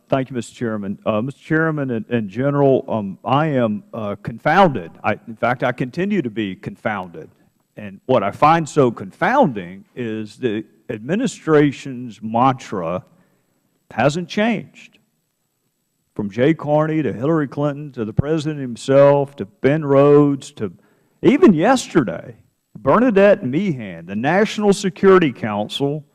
Thank you, Mr. Chairman. Mr. Chairman and General, I am confounded. In fact, I continue to be confounded. And what I find so confounding is the administration's mantra hasn't changed. From Jay Carney to Hillary Clinton to the President himself to Ben Rhodes to even yesterday, Bernadette Meehan, the National Security Council.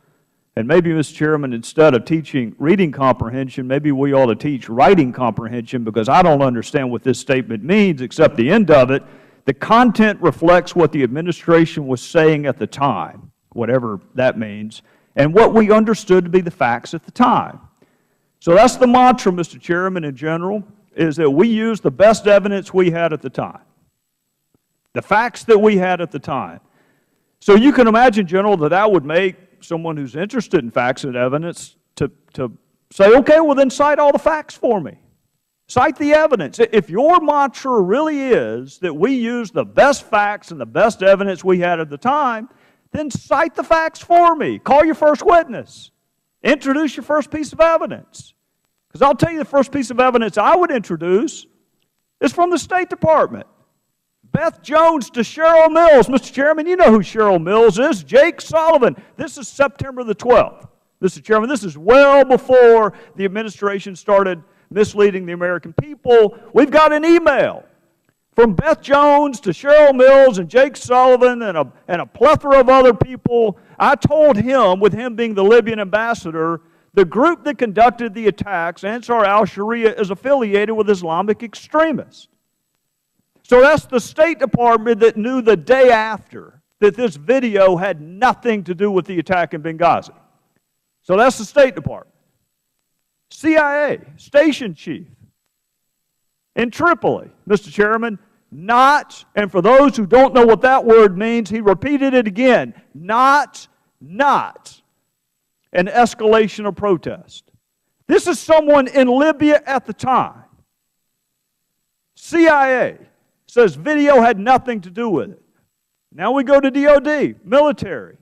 And maybe, Mr. Chairman, instead of teaching reading comprehension, maybe we ought to teach writing comprehension, because I don't understand what this statement means except the end of it. The content reflects what the administration was saying at the time, whatever that means, and what we understood to be the facts at the time. So that's the mantra, Mr. Chairman and General, is that we use the best evidence we had at the time, the facts that we had at the time. So you can imagine, General, that would make someone who's interested in facts and evidence to say, okay, well then cite all the facts for me. Cite the evidence. If your mantra really is that we use the best facts and the best evidence we had at the time, then cite the facts for me. Call your first witness. Introduce your first piece of evidence. Because I'll tell you, the first piece of evidence I would introduce is from the State Department. Beth Jones to Cheryl Mills. Mr. Chairman, you know who Cheryl Mills is. Jake Sullivan. This is September the 12th. Mr. Chairman, this is well before the administration started misleading the American people. We've got an email from Beth Jones to Cheryl Mills and Jake Sullivan and a plethora of other people. I told him, with him being the Libyan ambassador, the group that conducted the attacks, Ansar al-Sharia, is affiliated with Islamic extremists. So that's the State Department that knew the day after that this video had nothing to do with the attack in Benghazi. So that's the State Department. CIA, station chief in Tripoli, Mr. Chairman, not, and for those who don't know what that word means, he repeated it again, not an escalation of protest. This is someone in Libya at the time. CIA says video had nothing to do with it. Now we go to DOD, military.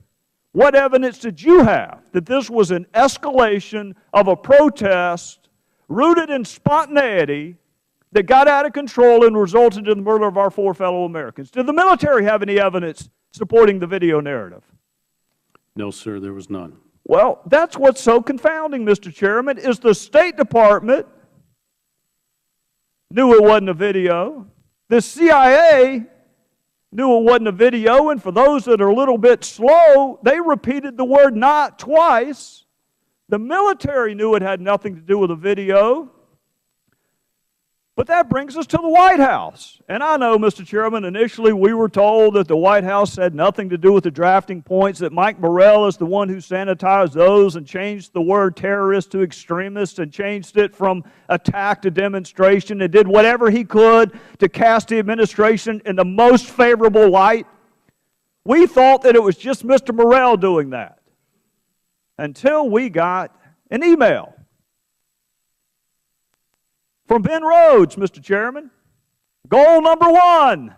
What evidence did you have that this was an escalation of a protest rooted in spontaneity that got out of control and resulted in the murder of our 4 fellow Americans? Did the military have any evidence supporting the video narrative? No, sir, there was none. Well, that's what's so confounding, Mr. Chairman, is the State Department knew it wasn't a video. The CIA knew it wasn't a video, and for those that are a little bit slow, they repeated the word not twice. The military knew it had nothing to do with a video. But that brings us to the White House. And I know, Mr. Chairman, initially we were told that the White House had nothing to do with the drafting points, that Mike Morrell is the one who sanitized those and changed the word terrorist to extremist and changed it from attack to demonstration and did whatever he could to cast the administration in the most favorable light. We thought that it was just Mr. Morrell doing that until we got an email from Ben Rhodes, Mr. Chairman. Goal number 1,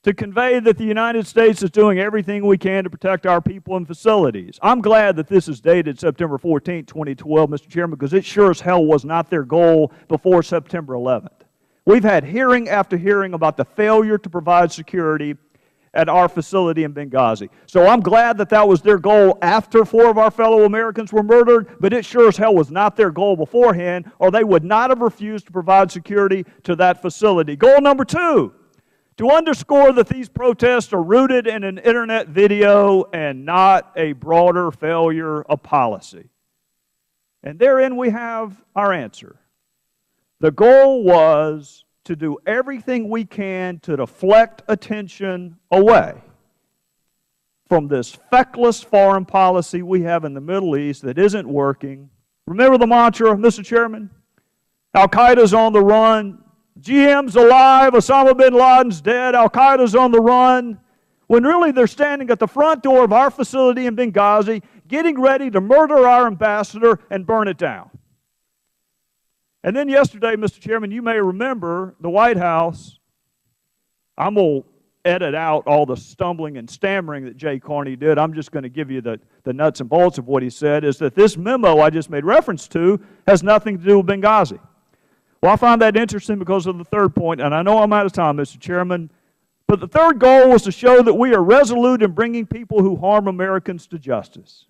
to convey that the United States is doing everything we can to protect our people and facilities. I'm glad that this is dated September 14, 2012, Mr. Chairman, because it sure as hell was not their goal before September 11th. We've had hearing after hearing about the failure to provide security at our facility in Benghazi. So I'm glad that that was their goal after 4 of our fellow Americans were murdered, but it sure as hell was not their goal beforehand, or they would not have refused to provide security to that facility. Goal number 2, to underscore that these protests are rooted in an Internet video and not a broader failure of policy. And therein we have our answer. The goal was to do everything we can to deflect attention away from this feckless foreign policy we have in the Middle East that isn't working. Remember the mantra, Mr. Chairman? Al-Qaeda's on the run. GM's alive. Osama bin Laden's dead. Al-Qaeda's on the run. When really they're standing at the front door of our facility in Benghazi getting ready to murder our ambassador and burn it down. And then yesterday, Mr. Chairman, you may remember the White House, I'm going to edit out all the stumbling and stammering that Jay Carney did. I'm just going to give you the nuts and bolts of what he said, is that this memo I just made reference to has nothing to do with Benghazi. Well, I find that interesting because of the third point, and I know I'm out of time, Mr. Chairman, but the third goal was to show that we are resolute in bringing people who harm Americans to justice.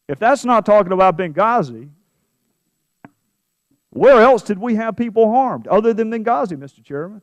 If that's not talking about Benghazi, where else did we have people harmed other than Benghazi, Mr. Chairman?